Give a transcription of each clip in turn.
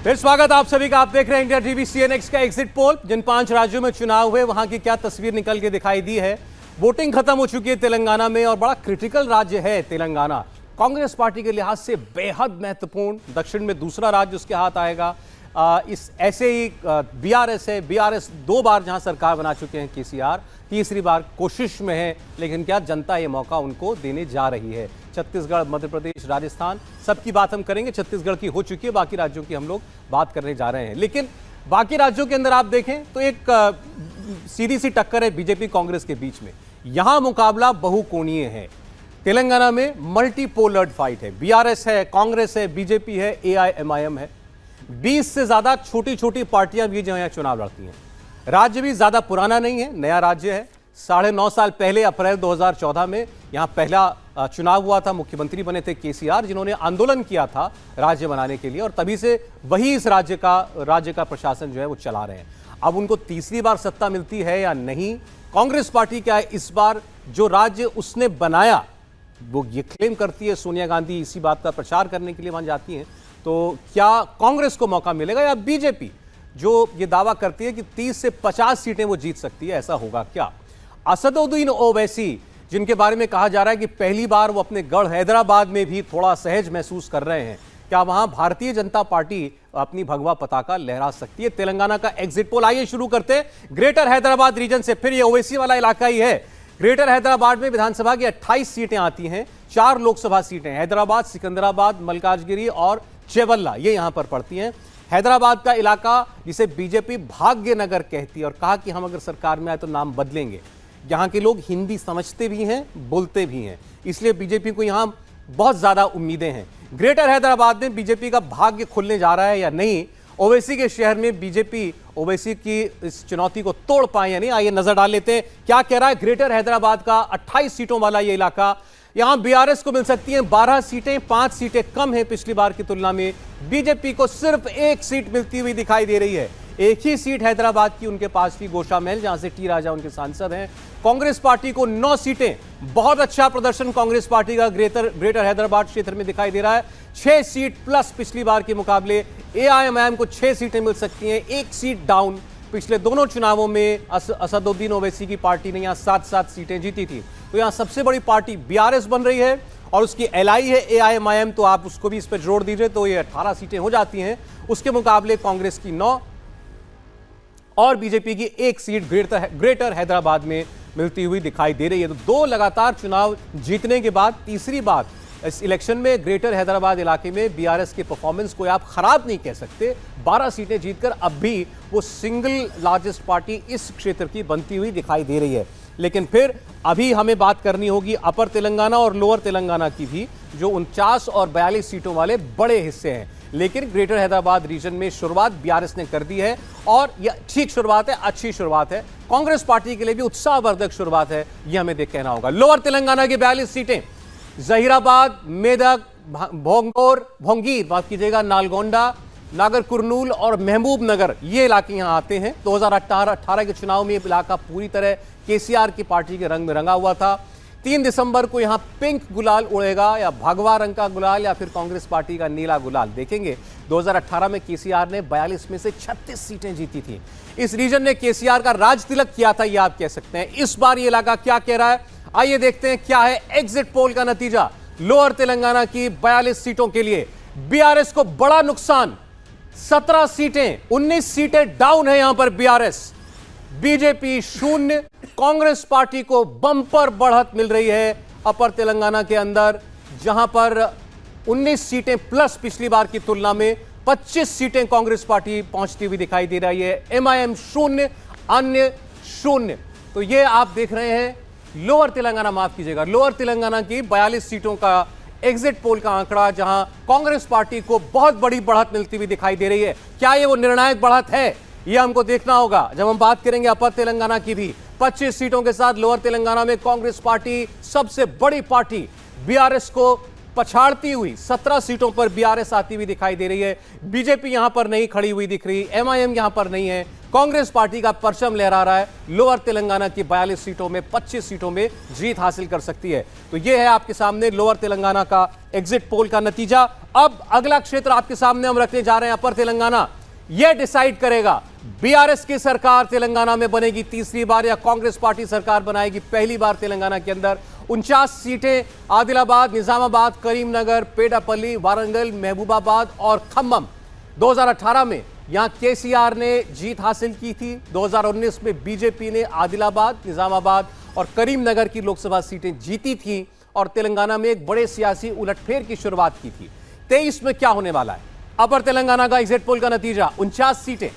फिर स्वागत आप सभी का। आप देख रहे हैं इंडिया टीवी CNX का एग्जिट पोल। जिन 5 राज्यों में चुनाव हुए वहां की क्या तस्वीर निकल के दिखाई दी है। वोटिंग खत्म हो चुकी है तेलंगाना में और बड़ा क्रिटिकल राज्य है तेलंगाना। कांग्रेस पार्टी के लिहाज से बेहद महत्वपूर्ण। दक्षिण में दूसरा राज्य उसके हाथ आएगा। इस ऐसे ही BRS है। BRS 2 बार जहां सरकार बना चुके हैं KCR, तीसरी बार कोशिश में है, लेकिन क्या जनता ये मौका उनको देने जा रही है। छत्तीसगढ़, मध्य प्रदेश, राजस्थान, सबकी बात हम करेंगे। छत्तीसगढ़ की हो चुकी है, बाकी राज्यों की हम लोग बात करने जा रहे हैं। लेकिन बाकी राज्यों के अंदर आप देखें तो एक सीधी सी टक्कर है बीजेपी कांग्रेस के बीच में। यहां मुकाबला बहुकोणीय है। तेलंगाना में मल्टीपोलर्ड फाइट है। BRS है, कांग्रेस है, बीजेपी है, AIMIM है। 20 से ज्यादा छोटी छोटी पार्टियां भी जो यहाँ चुनाव लड़ती हैं। राज्य भी ज्यादा पुराना नहीं है, नया राज्य है। 9.5 साल पहले अप्रैल 2014 में यहां पहला चुनाव हुआ था। मुख्यमंत्री बने थे KCR, जिन्होंने आंदोलन किया था राज्य बनाने के लिए, और तभी से वही इस राज्य का प्रशासन जो है वो चला रहे हैं। अब उनको तीसरी बार सत्ता मिलती है या नहीं। कांग्रेस पार्टी क्या है, इस बार जो राज्य उसने बनाया वो ये क्लेम करती है। सोनिया गांधी इसी बात का प्रचार करने के लिए वहां जाती हैं। तो क्या कांग्रेस को मौका मिलेगा या बीजेपी जो ये दावा करती है कि 30 से 50 सीटें वो जीत सकती है, ऐसा होगा क्या? असदुद्दीन ओवैसी, जिनके बारे में कहा जा रहा है कि पहली बार वो अपने गढ़ हैदराबाद में भी थोड़ा सहज महसूस कर रहे हैं, क्या वहां भारतीय जनता पार्टी अपनी भगवा पताका लहरा सकती है? तेलंगाना का एग्जिट पोल आइए शुरू करते हैं ग्रेटर हैदराबाद रीजन से। फिर ये ओवैसी वाला इलाका ही है। ग्रेटर हैदराबाद में विधानसभा की 28 सीटें आती हैं। 4 लोकसभा सीटें हैदराबाद, सिकंदराबाद, मलकाजगिरी और चेवल्ला ये यहां पर पड़ती हैं। हैदराबाद का इलाका जिसे बीजेपी भाग्यनगर कहती है, और कहा कि हम अगर सरकार में आए तो नाम बदलेंगे। यहां के लोग हिंदी समझते भी हैं, बोलते भी हैं, इसलिए बीजेपी को यहां बहुत ज्यादा उम्मीदें हैं। ग्रेटर हैदराबाद में बीजेपी का भाग्य खुलने जा रहा है या नहीं? ओवैसी के शहर में बीजेपी ओवैसी की इस चुनौती को तोड़ पाए या नहीं, आइए नजर डाल लेते हैं क्या कह रहा है ग्रेटर हैदराबाद का 28 सीटों वाला ये इलाका। यहां BRS को मिल सकती हैं 12 सीटें, 5 सीटें कम है पिछली बार की तुलना में। बीजेपी को सिर्फ 1 सीट मिलती हुई दिखाई दे रही है। एक ही सीट हैदराबाद की उनके पास थी, गोशामहल, जहां से T राजा उनके सांसद हैं। कांग्रेस पार्टी को 9 सीटें, बहुत अच्छा प्रदर्शन कांग्रेस पार्टी का ग्रेटर हैदराबाद क्षेत्र में दिखाई दे रहा है। 6 सीट प्लस पिछली बार के मुकाबले। AIMIM को 6 सीटें मिल सकती हैं, 1 सीट डाउन। पिछले दोनों चुनावों में असदुद्दीन ओवैसी की पार्टी ने यहां 7-7 सीटें जीती थी। तो यहां सबसे बड़ी पार्टी BRS बन रही है और उसकी LI है AIMIM, तो आप उसको भी इस पर जोड़ दीजिए तो ये 18 सीटें हो जाती हैं। उसके मुकाबले कांग्रेस की 9 और बीजेपी की 1 सीट ग्रेटर हैदराबाद में मिलती हुई दिखाई दे रही है। तो 2 लगातार चुनाव जीतने के बाद तीसरी बार इस इलेक्शन में ग्रेटर हैदराबाद इलाके में BRS के परफॉर्मेंस को आप खराब नहीं कह सकते। 12 सीटें जीतकर अब भी वो सिंगल लार्जेस्ट पार्टी इस क्षेत्र की बनती हुई दिखाई दे रही है। लेकिन फिर अभी हमें बात करनी होगी अपर तेलंगाना और लोअर तेलंगाना की भी, जो 49 और 42 सीटों वाले बड़े हिस्से हैं। लेकिन ग्रेटर हैदराबाद रीजन में शुरुआत BRS ने कर दी है और यह ठीक शुरुआत है, अच्छी शुरुआत है। कांग्रेस पार्टी के लिए भी उत्साहवर्धक शुरुआत है, यह हमें देख कहना होगा। लोअर तेलंगाना की 42 सीटें जहीराबाद, मेदक, भोंगीर, माफ कीजिएगा, नालगोंडा, नागर कुरनूल और महबूब नगर, ये इलाके यहां आते हैं। 2018 के चुनाव में यह इलाका पूरी तरह KCR की पार्टी के रंग में रंगा हुआ था। 3 दिसंबर को यहां पिंक गुलाल उड़ेगा या भगवा रंग का गुलाल या फिर कांग्रेस पार्टी का नीला गुलाल, देखेंगे। 2018 में KCR ने 42 में से 36 सीटें जीती थी। इस रीजन ने KCR का राज तिलक किया था, यह आप कह सकते हैं। इस बार यह इलाका क्या कह रहा है, आइए देखते हैं क्या है एग्जिट पोल का नतीजा। लोअर तेलंगाना की 42 सीटों के लिए BRS को बड़ा नुकसान, 17 सीटें, 19 सीटें डाउन है यहां पर BRS। बीजेपी 0, कांग्रेस पार्टी को बंपर बढ़त मिल रही है अपर तेलंगाना के अंदर, जहां पर 19 सीटें प्लस पिछली बार की तुलना में 25 सीटें कांग्रेस पार्टी पहुंचती हुई दिखाई दे रही है। MIM 0, अन्य 0। तो ये आप देख रहे हैं लोअर तेलंगाना, माफ कीजिएगा, लोअर तेलंगाना की 42 सीटों का एग्जिट पोल का आंकड़ा, जहां कांग्रेस पार्टी को बहुत बड़ी बढ़त मिलती हुई दिखाई दे रही है। क्या ये वो निर्णायक बढ़त है, यह हमको देखना होगा जब हम बात करेंगे अपर तेलंगाना की भी। 25 सीटों के साथ लोअर तेलंगाना में कांग्रेस पार्टी सबसे बड़ी पार्टी BRS को पछाड़ती हुई 17 सीटों पर BRS आती हुई दिखाई दे रही है। बीजेपी यहां पर नहीं खड़ी हुई दिख रही, MIM यहां पर नहीं है। कांग्रेस पार्टी का परचम लहरा रहा है। लोअर तेलंगाना की 42 सीटों में 25 सीटों में जीत हासिल कर सकती है। तो यह है आपके सामने लोअर तेलंगाना का एग्जिट पोल का नतीजा। अब अगला क्षेत्र आपके सामने हम रखने जा रहे हैं अपर तेलंगाना। यह डिसाइड करेगा बीआरएस की सरकार तेलंगाना में बनेगी तीसरी बार या कांग्रेस पार्टी सरकार बनाएगी पहली बार तेलंगाना के अंदर। 49 सीटें आदिलाबाद, निजामाबाद, करीमनगर, पेडापल्ली, वारंगल, महबूबाबाद और खम्मम। 2018 में यहां केसीआर ने जीत हासिल की थी। 2019 में बीजेपी ने आदिलाबाद, निजामाबाद और करीमनगर की लोकसभा सीटें जीती थी और तेलंगाना में एक बड़े सियासी उलटफेर की शुरुआत की थी। 23 में क्या होने वाला है? अपर तेलंगाना का एग्जिट पोल का नतीजा 49 सीटें।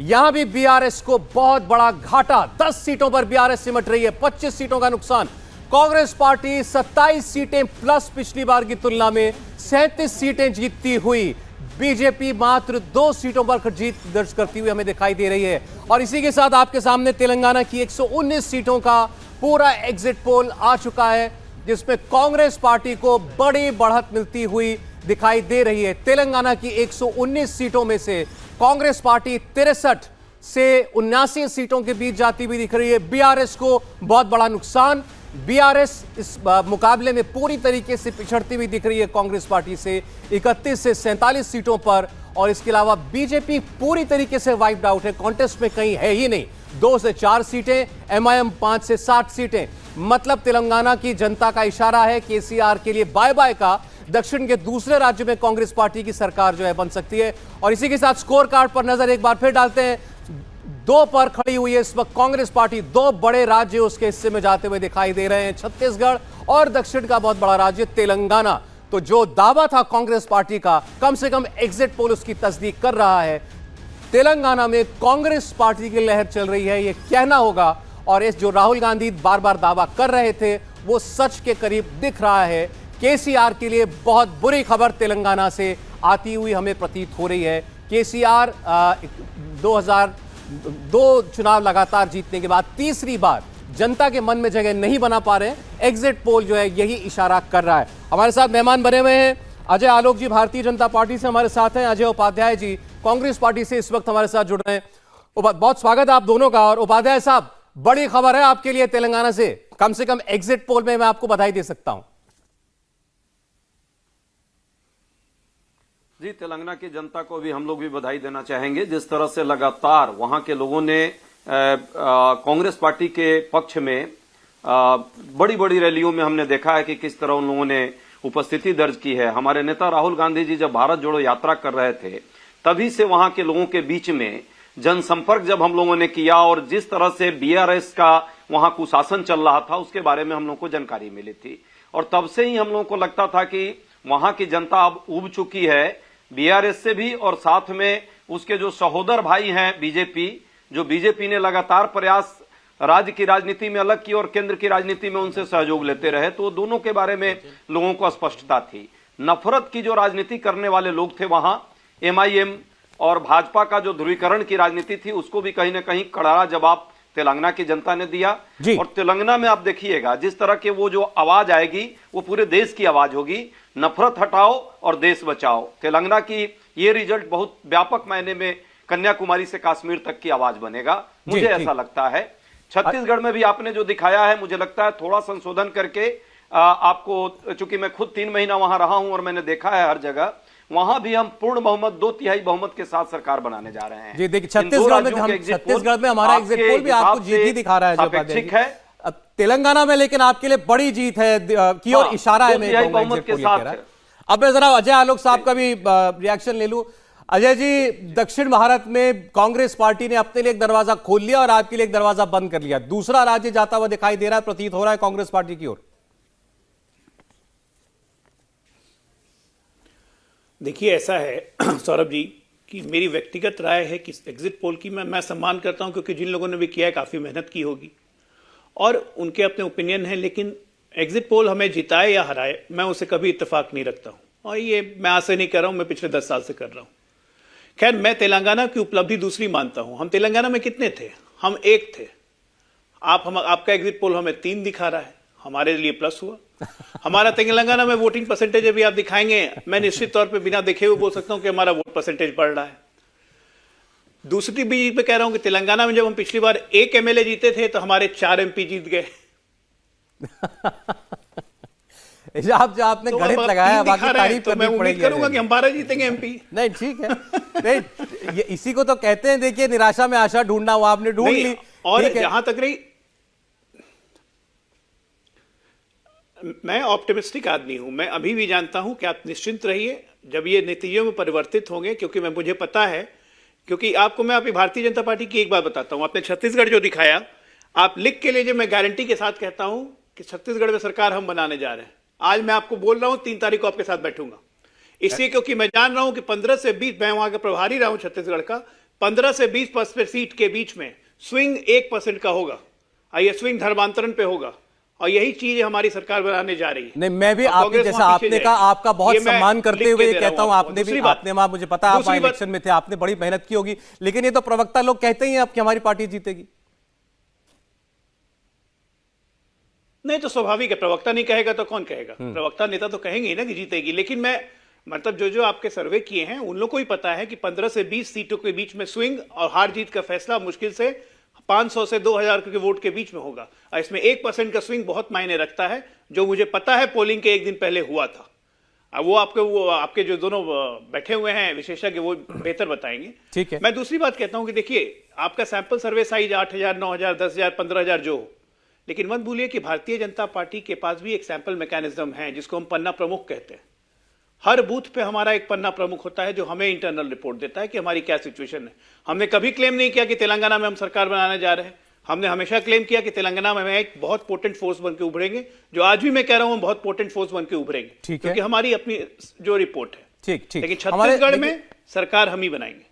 यहां भी बीआरएस को बहुत बड़ा घाटा, 10 सीटों पर बीआरएस सिमट रही है, 25 सीटों का नुकसान। कांग्रेस पार्टी 27 सीटें प्लस पिछली बार की तुलना में 37 सीटें जीतती हुई, बीजेपी मात्र 2 सीटों पर जीत दर्ज करती हुई हमें दिखाई दे रही है। और इसी के साथ आपके सामने तेलंगाना की 119 सीटों का पूरा एग्जिट पोल आ चुका है, जिसमें कांग्रेस पार्टी को बड़ी बढ़त मिलती हुई दिखाई दे रही है। तेलंगाना की 119 सीटों में से कांग्रेस पार्टी 63 से 79 सीटों के बीच जाती हुई दिख रही है। बीआरएस को बहुत बड़ा नुकसान। बीआरएस इस मुकाबले में पूरी तरीके से पिछड़ती हुई दिख रही है कांग्रेस पार्टी से 31 से 47 सीटों पर। और इसके अलावा बीजेपी पूरी तरीके से वाइप्ड आउट है, कॉन्टेस्ट में कहीं है ही नहीं। 2 से 4 सीटें, एमआईएम 5 से 7 सीटें। मतलब तेलंगाना की जनता का इशारा है केसीआर के लिए बाय बाय का। दक्षिण के दूसरे राज्य में कांग्रेस पार्टी की सरकार जो है बन सकती है। और इसी के साथ स्कोर कार्ड पर नजर एक बार फिर डालते हैं। 2 पर खड़ी हुई है इस वक्त कांग्रेस पार्टी। 2 बड़े राज्य उसके हिस्से में जाते हुए दिखाई दे रहे हैं, छत्तीसगढ़ और दक्षिण का बहुत बड़ा राज्य तेलंगाना। तो जो दावा था कांग्रेस पार्टी का, कम से कम एग्जिट पोल उसकी तस्दीक कर रहा है। तेलंगाना में कांग्रेस पार्टी की लहर चल रही है, यह कहना होगा। और इस जो राहुल गांधी बार बार दावा कर रहे थे वो सच के करीब दिख रहा है। केसीआर के लिए बहुत बुरी खबर तेलंगाना से आती हुई हमें प्रतीत हो रही है। केसीआर 2002 चुनाव लगातार जीतने के बाद तीसरी बार जनता के मन में जगह नहीं बना पा रहे हैं। एग्जिट पोल जो है यही इशारा कर रहा है। हमारे साथ मेहमान बने हुए हैं अजय आलोक जी, भारतीय जनता पार्टी से हमारे साथ हैं। अजय उपाध्याय जी कांग्रेस पार्टी से इस वक्त हमारे साथ जुड़ रहे हैं। बहुत स्वागत है आप दोनों का। और उपाध्याय साहब, बड़ी खबर है आपके लिए तेलंगाना से कम एग्जिट पोल में मैं आपको बधाई दे सकता हूं। जी, तेलंगाना की जनता को भी हम लोग भी बधाई देना चाहेंगे। जिस तरह से लगातार वहां के लोगों ने कांग्रेस पार्टी के पक्ष में बड़ी बड़ी रैलियों में हमने देखा है कि किस तरह उन लोगों ने उपस्थिति दर्ज की है। हमारे नेता राहुल गांधी जी जब भारत जोड़ो यात्रा कर रहे थे तभी से वहां के लोगों के बीच में जनसंपर्क जब हम लोगों ने किया और जिस तरह से बीआरएस का वहां कुशासन चल रहा था उसके बारे में हम लोगों को जानकारी मिली थी। और तब से ही हम लोगों को लगता था कि वहां की जनता अब उब चुकी है बीआरएस से भी, और साथ में उसके जो सहोदर भाई हैं बीजेपी ने लगातार प्रयास राज्य की राजनीति में अलग की और केंद्र की राजनीति में उनसे सहयोग लेते रहे। तो दोनों के बारे में लोगों को स्पष्टता थी। नफरत की जो राजनीति करने वाले लोग थे वहां, एमआईएम और भाजपा का जो ध्रुवीकरण की राजनीति थी उसको भी कहीं ना कहीं कड़ारा जवाब तेलंगाना की जनता ने दिया। और तेलंगाना में आप देखिएगा जिस तरह के वो जो आवाज आएगी वो पूरे देश की आवाज होगी। नफरत हटाओ और देश बचाओ। तेलंगाना की ये रिजल्ट बहुत व्यापक मायने में कन्याकुमारी से कश्मीर तक की आवाज बनेगा, मुझे ऐसा लगता है। छत्तीसगढ़ में भी आपने जो दिखाया है मुझे लगता है थोड़ा संशोधन करके आपको, चूंकि मैं खुद 3 महीना वहां रहा हूं और मैंने देखा है हर जगह, वहां भी हम पूर्ण बहुमत 2/3 बहुमत के साथ सरकार बनाने जा रहे हैं। जी देखिए, छत्तीसगढ़ में हमारा एग्जिट पोल भी आपको जीत ही दिखा रहा है सापेक्षिक है। तेलंगाना में लेकिन आपके लिए बड़ी जीत है की और इशारा है मेरे बहुमत के साथ। अब मैं जरा अजय आलोक साहब का भी रिएक्शन ले लूं। अजय जी, दक्षिण भारत में कांग्रेस पार्टी ने अपने लिए एक दरवाजा खोल लिया और आपके लिए एक दरवाजा बंद कर लिया। दूसरा राज्य जाता हुआ दिखाई दे रहा है, प्रतीत हो रहा है कांग्रेस पार्टी की ओर। देखिए, ऐसा है सौरभ जी कि मेरी व्यक्तिगत राय है कि एग्जिट पोल की मैं सम्मान करता हूं, क्योंकि जिन लोगों ने भी किया है काफी मेहनत की होगी और उनके अपने ओपिनियन है। लेकिन एग्जिट पोल हमें जिताए या हराए, मैं उसे कभी इत्तेफाक नहीं रखता हूं और ये मैं आज से नहीं कर रहा हूं, मैं पिछले 10 साल से कर रहा हूं। खैर, मैं तेलंगाना की उपलब्धि दूसरी मानता हूं। हम तेलंगाना में कितने थे? हम 1 थे। आपका एग्जिट पोल हमें 3 दिखा रहा है, हमारे लिए प्लस हुआ। हमारा तेलंगाना में वोटिंग परसेंटेज अभी आप दिखाएंगे, मैं निश्चित तौर पे बिना देखे हुए बोल सकता हूं कि हमारा वोट परसेंटेज बढ़ रहा है। दूसरी बीज पे कह रहा हूं कि तेलंगाना में जब हम पिछली बार एक एमएलए जीते थे तो हमारे 4 एमपी जीत गए। जो आपने तो गणित अब लगाया, तीन बाकी दिखा रहे हैं, तारीफ तो मैं करनी उम्मीद पड़ेगी। करूंगा कि हम 12 जीतेंगे एमपी। नहीं ठीक है, नहीं ये इसी को तो कहते हैं, देखिए निराशा में आशा ढूंढना, वो आपने ढूंढ ली। और ठीक है। जहां तक रही, मैं ऑप्टिमिस्टिक आदमी हूं, मैं अभी भी जानता हूं कि आप निश्चिंत रहिए, जब ये नतीजों में परिवर्तित होंगे, क्योंकि मुझे पता है, क्योंकि आपको मैं आपकी भारतीय जनता पार्टी की एक बात बताता हूं, आपने छत्तीसगढ़ जो दिखाया, आप लिख के लीजिए, मैं गारंटी के साथ कहता हूं कि छत्तीसगढ़ में सरकार हम बनाने जा रहे हैं। आज मैं आपको बोल रहा हूं 3 तारीख को आपके साथ बैठूंगा, इसलिए क्योंकि मैं जान रहा हूं कि 15 से 20, मैं वहां का प्रभारी रहा हूं छत्तीसगढ़ का, 15 से 20% सीट के बीच में स्विंग 1% का होगा, और यह स्विंग धर्मांतरण पे होगा, और यही चीज हमारी सरकार बनाने जा रही है। नहीं, मैं भी और आपने कांग्रेस जैसा वहां आपने पीछे कहा, जाएगी। आपका बहुत ये मैं सम्मान करते लिख के हुए दे रहा कहता हूं, हूं आपने भी, दूसरी बात- आपने मुझे पता है आप दूसरी बात- इलेक्शन में थे, आपने बड़ी मेहनत की होगी, लेकिन ये तो प्रवक्ता लोग कहते ही हैं अब कि हमारी पार्टी जीतेगी। नहीं तो स्वाभाविक है, प्रवक्ता नहीं कहेगा तो कौन कहेगा? प्रवक्ता नेता तो कहेंगे ही ना कि जीतेगी। लेकिन मैं मतलब जो आपके सर्वे किए हैं उन लोगों को ही पता है कि 15 से 20 सीटों के बीच में स्विंग और हार जीत का फैसला मुश्किल से 500 से 2000 के वोट के बीच में होगा, और इसमें 1% का स्विंग बहुत मायने रखता है, जो मुझे पता है पोलिंग के एक दिन पहले हुआ था। अब वो आपके जो दोनों बैठे हुए हैं विशेषज्ञ वो बेहतर बताएंगे। ठीक है। मैं दूसरी बात कहता हूं कि देखिए, आपका सैंपल सर्वे साइज 8000, 9000, 10000, 15000 जो हो, लेकिन मत भूलिए कि भारतीय जनता पार्टी के पास भी एक सैंपल मैकेनिज्म है जिसको हम पन्ना प्रमुख कहते हैं। हर बूथ पे हमारा एक पन्ना प्रमुख होता है जो हमें इंटरनल रिपोर्ट देता है कि हमारी क्या सिचुएशन है। हमने कभी क्लेम नहीं किया कि तेलंगाना में हम सरकार बनाने जा रहे हैं, हमने हमेशा क्लेम किया कि तेलंगाना में हम एक बहुत पोटेंट फोर्स बन के उभरेंगे, जो आज भी मैं कह रहा हूं हम बहुत पोटेंट फोर्स बन के उभरेंगे, ठीक है। क्योंकि हमारी अपनी जो रिपोर्ट है। ठीक ठीक। लेकिन छत्तीसगढ़ में सरकार हम ही बनाएंगे,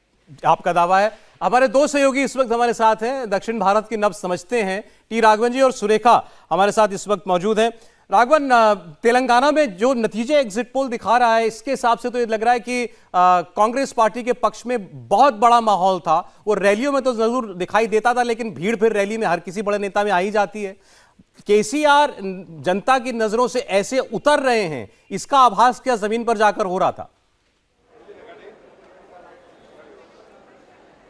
आपका दावा है। हमारे 2 सहयोगी इस वक्त हमारे साथ हैं, दक्षिण भारत की नब्ज समझते हैं, टी राघवन जी और सुरेखा हमारे साथ इस वक्त मौजूद हैं। राघवन, तेलंगाना में जो नतीजे एग्जिट पोल दिखा रहा है, इसके हिसाब से तो ये लग रहा है कि कांग्रेस पार्टी के पक्ष में बहुत बड़ा माहौल था। वो रैलियों में तो जरूर दिखाई देता था, लेकिन भीड़ फिर रैली में हर किसी बड़े नेता में आ ही जाती है। केसीआर जनता की नजरों से ऐसे उतर रहे हैं, इसका आभास क्या जमीन पर जाकर हो रहा था?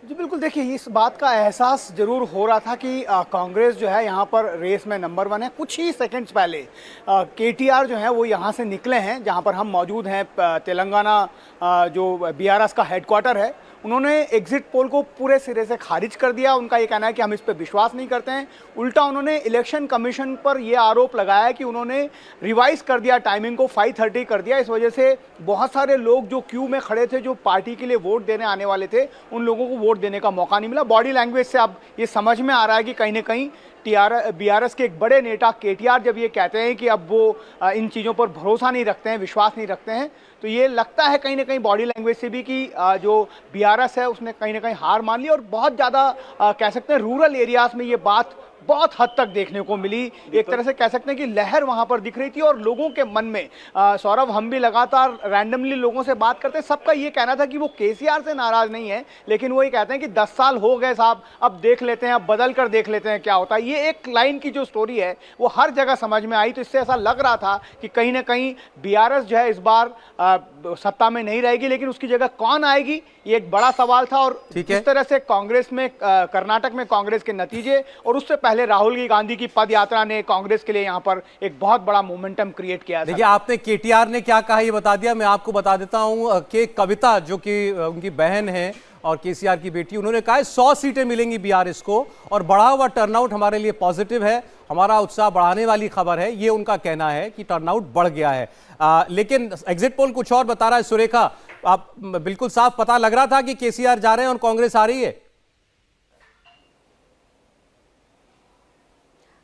जी बिल्कुल, देखिए इस बात का एहसास जरूर हो रहा था कि कांग्रेस जो है यहाँ पर रेस में नंबर 1 है। कुछ ही सेकंड्स पहले केटीआर जो है वो यहाँ से निकले हैं, जहाँ पर हम मौजूद हैं, तेलंगाना जो बीआरएस का हेडक्वार्टर है। उन्होंने एग्जिट पोल को पूरे सिरे से खारिज कर दिया। उनका ये कहना है कि हम इस पर विश्वास नहीं करते हैं। उल्टा उन्होंने इलेक्शन कमीशन पर यह आरोप लगाया कि उन्होंने रिवाइज कर दिया, टाइमिंग को 5:30 कर दिया। इस वजह से बहुत सारे लोग जो क्यू में खड़े थे, जो पार्टी के लिए वोट देने आने वाले थे, उन लोगों को वोट देने का मौका नहीं मिला। बॉडी लैंग्वेज से अब ये समझ में आ रहा है कि कहीं ना कहीं बीआरएस के एक बड़े नेता केटीआर जब ये कहते हैं कि अब वो इन चीज़ों पर भरोसा नहीं रखते हैं, विश्वास नहीं रखते हैं, तो ये लगता है कहीं ना कहीं बॉडी लैंग्वेज से भी कि जो बीआरएस है उसने कहीं ना कहीं हार मान ली। और बहुत ज़्यादा कह सकते हैं रूरल एरियाज में ये बात बहुत हद तक देखने को मिली। एक तरह से कह सकते हैं कि लहर वहां पर दिख रही थी और लोगों के मन में, सौरभ, हम भी लगातार रैंडमली लोगों से बात करते हैं, सबका ये कहना था कि वो केसीआर से नाराज नहीं है, लेकिन वो ये कहते हैं कि 10 साल हो गए साहब, अब देख लेते हैं, अब बदल कर देख लेते हैं क्या होता है। ये एक लाइन की जो स्टोरी है वो हर जगह समझ में आई। तो इससे ऐसा लग रहा था कि कहीं ना कहीं बीआरएस जो है इस बार सत्ता में नहीं रहेगी, लेकिन उसकी जगह कौन आएगी ये एक बड़ा सवाल था। और जिस तरह से कांग्रेस में, कर्नाटक में कांग्रेस के नतीजे और उससे पहले राहुल गांधी की पद यात्रा ने कांग्रेस के लिए यहां पर एक बहुत बड़ा मोमेंटम क्रिएट किया। देखिए, आपने केटीआर ने क्या कहा ये बता दिया, मैं आपको बता देता हूं कि कविता जो कि उनकी बहन है और केसीआर की बेटी, उन्होंने कहा 100 सीटें मिलेंगी बीआरएस को और बढ़ा हुआ टर्नआउट हमारे लिए पॉजिटिव है, हमारा उत्साह बढ़ाने वाली खबर है। ये उनका कहना है कि टर्नआउट बढ़ गया है। लेकिन एग्जिट पोल कुछ और बता रहा है। सुरेखा, आप बिल्कुल साफ पता लग रहा था कि केसीआर जा रहे हैं और कांग्रेस आ रही है?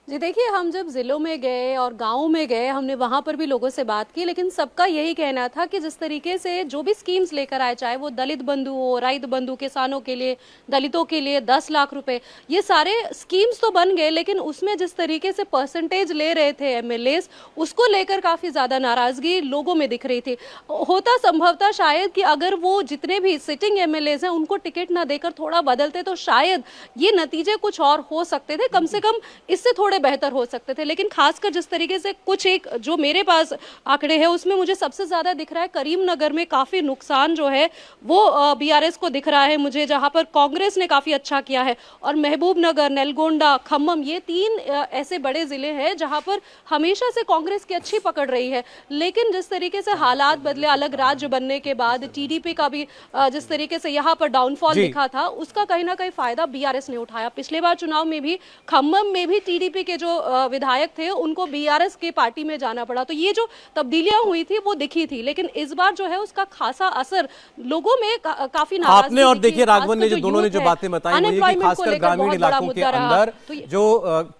जी देखिए, हम जब जिलों में गए और गाँव में गए, हमने वहाँ पर भी लोगों से बात की, लेकिन सबका यही कहना था कि जिस तरीके से जो भी स्कीम्स लेकर आए, चाहे वो दलित बंधु हो, राइत बंधु, किसानों के लिए, दलितों के लिए 10 लाख रुपए, ये सारे स्कीम्स तो बन गए, लेकिन उसमें जिस तरीके से परसेंटेज ले रहे थे एमएलएस, उसको लेकर काफ़ी ज़्यादा नाराज़गी लोगों में दिख रही थी। होता संभवतः शायद कि अगर वो जितने भी सिटिंग एमएलएस हैं उनको टिकट ना देकर थोड़ा बदलते तो शायद ये नतीजे कुछ और हो सकते थे, कम से कम इससे थोड़े बेहतर हो सकते थे। लेकिन खासकर जिस तरीके से कुछ एक जो मेरे पास आंकड़े हैं उसमें मुझे सबसे ज्यादा दिख रहा है करीमनगर में काफी नुकसान जो है वो बीआरएस को दिख रहा है मुझे, जहां पर कांग्रेस ने काफी अच्छा किया है। और महबूबनगर, नेलगोंडा, खम्मम, ये 3 ऐसे बड़े जिले हैं जहां पर हमेशा से कांग्रेस की अच्छी पकड़ रही है। लेकिन जिस तरीके से हालात बदले अलग राज्य बनने के बाद, टीडीपी का भी जिस तरीके से यहाँ पर डाउनफॉल दिखा था, उसका कहीं ना कहीं फायदा बीआरएस ने उठाया। पिछले बार चुनाव में भी खम्मम में भी टीडीपी के जो विधायक थे उनको बीआरएस की पार्टी में जाना पड़ा। तो ये जो तब्दीलियां हुई थी वो दिखी थी, लेकिन इस बार जो है उसका खासा असर लोगों में काफी नाराजगी आपने और दिखी। देखिए राघवन ने जो खासकर दोनों ने जो यूथ है, बातें बताई वो ये कि unemployment को खासकर लेकर ग्रामीण बहुत बड़ा इलाकों के मुद्दा रहा। अंदर तो ये- जो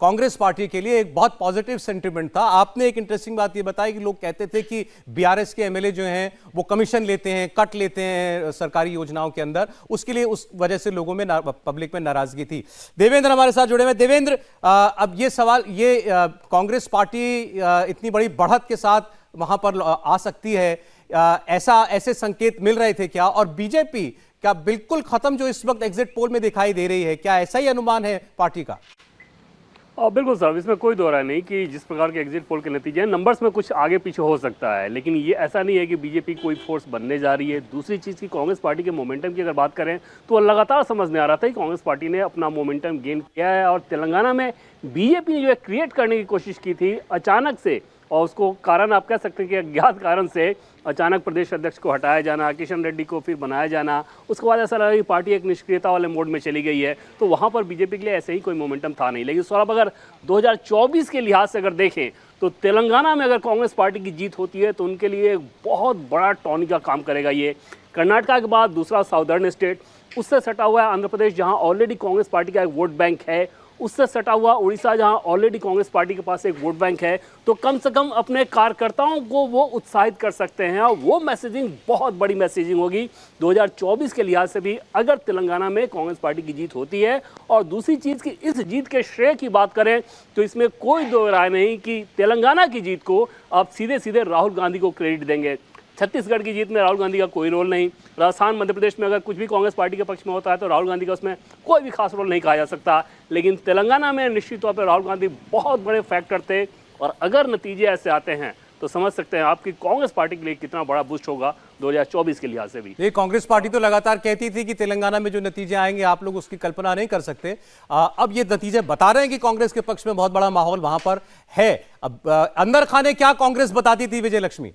कांग्रेस पार्टी के लिए एक बहुत पॉजिटिव सेंटिमेंट था। आपने एक इंटरेस्टिंग बात ये बताई कि लोग कहते थे कि बीआरएस के एमएलए जो हैं वो कमीशन लेते हैं, कट लेते हैं सरकारी योजनाओं के अंदर, उसके लिए उस वजह से लोगों में पब्लिक में नाराजगी थी। देवेंद्र हमारे साथ जुड़े हुए। देवेंद्र, अब ये सवाल, ये कांग्रेस पार्टी इतनी बड़ी बढ़त के साथ वहां पर आ सकती है, ऐसे संकेत मिल रहे थे क्या? और बीजेपी क्या बिल्कुल खत्म जो इस वक्त एग्जिट पोल में दिखाई दे रही है, क्या ऐसा ही अनुमान है पार्टी का? बिल्कुल साहब, इसमें कोई दो राय नहीं कि जिस प्रकार के एग्जिट पोल के नतीजे हैं, नंबर्स में कुछ आगे पीछे हो सकता है, लेकिन ये ऐसा नहीं है कि बीजेपी कोई फोर्स बनने जा रही है। दूसरी चीज़ की कांग्रेस पार्टी के मोमेंटम की अगर बात करें तो लगातार समझ में आ रहा था कि कांग्रेस पार्टी ने अपना मोमेंटम गेन किया है और तेलंगाना में बीजेपी ने जो है क्रिएट करने की कोशिश की थी अचानक से, और उसको कारण आप कह सकते हैं कि अज्ञात कारण से अचानक प्रदेश अध्यक्ष को हटाया जाना, किशन रेड्डी को फिर बनाया जाना, उसके बाद ऐसा लगा कि पार्टी एक निष्क्रियता वाले मोड में चली गई है। तो वहाँ पर बीजेपी के लिए ऐसे ही कोई मोमेंटम था नहीं। लेकिन सौरभ, अगर 2024 के लिहाज से अगर देखें तो तेलंगाना में अगर कांग्रेस पार्टी की जीत होती है तो उनके लिए एक बहुत बड़ा टॉनिक का काम करेगा। ये कर्नाटका के बाद दूसरा साउदर्न स्टेट, उससे सटा हुआ है आंध्र प्रदेश जहाँ ऑलरेडी कांग्रेस पार्टी का एक वोट बैंक है, उससे सटा हुआ उड़ीसा जहां ऑलरेडी कांग्रेस पार्टी के पास एक वोट बैंक है। तो कम से कम अपने कार्यकर्ताओं को वो उत्साहित कर सकते हैं और वो मैसेजिंग बहुत बड़ी मैसेजिंग होगी 2024 के लिहाज से भी, अगर तेलंगाना में कांग्रेस पार्टी की जीत होती है। और दूसरी चीज़ की इस जीत के श्रेय की बात करें तो इसमें कोई दो राय नहीं कि तेलंगाना की जीत को आप सीधे सीधे राहुल गांधी को क्रेडिट देंगे। छत्तीसगढ़ की जीत में राहुल गांधी का कोई रोल नहीं, राजस्थान मध्य प्रदेश में अगर कुछ भी कांग्रेस पार्टी के पक्ष में होता है तो राहुल गांधी का उसमें कोई भी खास रोल नहीं कहा जा सकता। लेकिन तेलंगाना में निश्चित तौर पर राहुल गांधी बहुत बड़े फैक्टर थे, और अगर नतीजे ऐसे आते हैं तो समझ सकते हैं आपकी कांग्रेस पार्टी के लिए कितना बड़ा बूस्ट होगा 2024 के लिहाज से भी। ये कांग्रेस पार्टी तो लगातार कहती थी कि तेलंगाना में जो नतीजे आएंगे आप लोग उसकी कल्पना नहीं कर सकते। अब ये नतीजे बता रहे हैं कि कांग्रेस के पक्ष में बहुत बड़ा माहौल वहां पर है। अब अंदर खाने क्या कांग्रेस बताती थी विजय लक्ष्मी?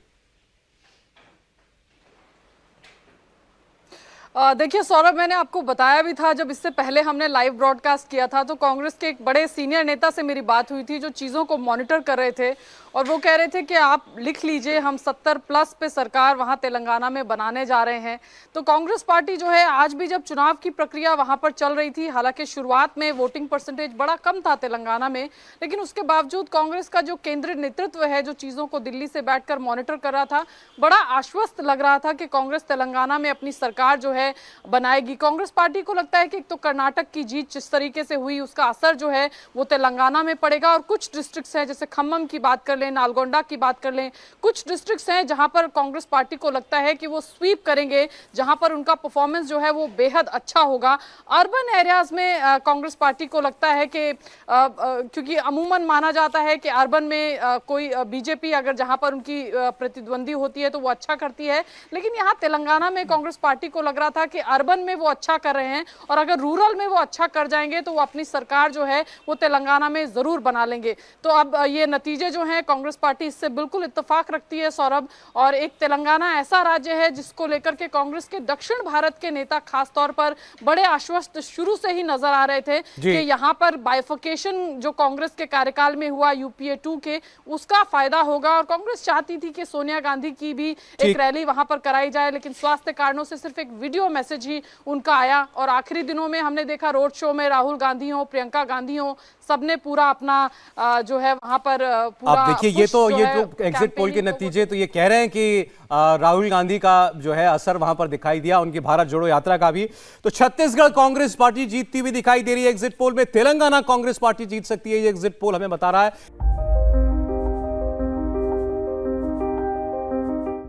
देखिए सौरभ, मैंने आपको बताया भी था जब इससे पहले हमने लाइव ब्रॉडकास्ट किया था, तो कांग्रेस के एक बड़े सीनियर नेता से मेरी बात हुई थी जो चीज़ों को मॉनिटर कर रहे थे, और वो कह रहे थे कि आप लिख लीजिए हम 70+ पे सरकार वहां तेलंगाना में बनाने जा रहे हैं। तो कांग्रेस पार्टी जो है आज भी जब चुनाव की प्रक्रिया वहां पर चल रही थी, हालांकि शुरुआत में वोटिंग परसेंटेज बड़ा कम था तेलंगाना में, लेकिन उसके बावजूद कांग्रेस का जो केंद्रीय नेतृत्व है जो चीज़ों को दिल्ली से बैठकर मॉनिटर कर रहा था, बड़ा आश्वस्त लग रहा था कि कांग्रेस तेलंगाना में अपनी सरकार जो है बनाएगी। कांग्रेस पार्टी को लगता है कि एक तो कर्नाटक की जीत जिस तरीके से हुई उसका असर जो है वो तेलंगाना में पड़ेगा, और कुछ डिस्ट्रिक्ट्स हैं जैसे खम्मम की बात कर लें, नालगोंडा की बात कर लें, कुछ डिस्ट्रिक्ट्स हैं जहां पर कांग्रेस पार्टी को लगता है कि वो स्वीप करेंगे, जहां पर उनका परफॉर्मेंस जो है वो बेहद अच्छा होगा। अर्बन एरियाज में कांग्रेस पार्टी को लगता है कि क्योंकि अमूमन माना जाता है कि अर्बन में कोई बीजेपी अगर जहां पर उनकी प्रतिद्वंदी होती है तो वो अच्छा करती है, लेकिन यहाँ तेलंगाना में कांग्रेस पार्टी को लग रहा था कि अर्बन में वो अच्छा कर रहे हैं, और अगर रूरल में वो अच्छा कर जाएंगे तो वो अपनी सरकार जो है वो तेलंगाना में जरूर बना लेंगे। तो अब ये नतीजे जो हैं कांग्रेस पार्टी इससे बिल्कुल इत्तेफाक रखती है सौरभ, और एक तेलंगाना ऐसा राज्य है जिसको लेकर के कांग्रेस के दक्षिण भारत के नेता खासतौर पर बड़े आश्वस्त शुरू से ही नजर आ रहे थे कि यहाँ पर बाइफिकेशन जो कांग्रेस के कार्यकाल में हुआ यूपीए 2 के, उसका फायदा होगा। और कांग्रेस चाहती थी कि सोनिया गांधी की भी एक रैली वहां पर कराई जाए, लेकिन स्वास्थ्य कारणों से सिर्फ एक वीडियो मैसेज ही उनका आया, और आखिरी दिनों में हमने देखा रोड शो में राहुल गांधी हो, प्रियंका गांधी हो, सबने पूरा अपना जो है वहां पर पूरा। अब देखिए ये जो एग्जिट पोल के नतीजे तो ये कह रहे हैं कि राहुल गांधी का जो है असर वहां पर दिखाई दिया, उनकी भारत जोड़ो यात्रा का भी। तो छत्तीसगढ़ कांग्रेस पार्टी जीतती हुई दिखाई दे रही है एग्जिट पोल में, तेलंगाना कांग्रेस पार्टी जीत सकती है, ये एग्जिट पोल हमें बता रहा है।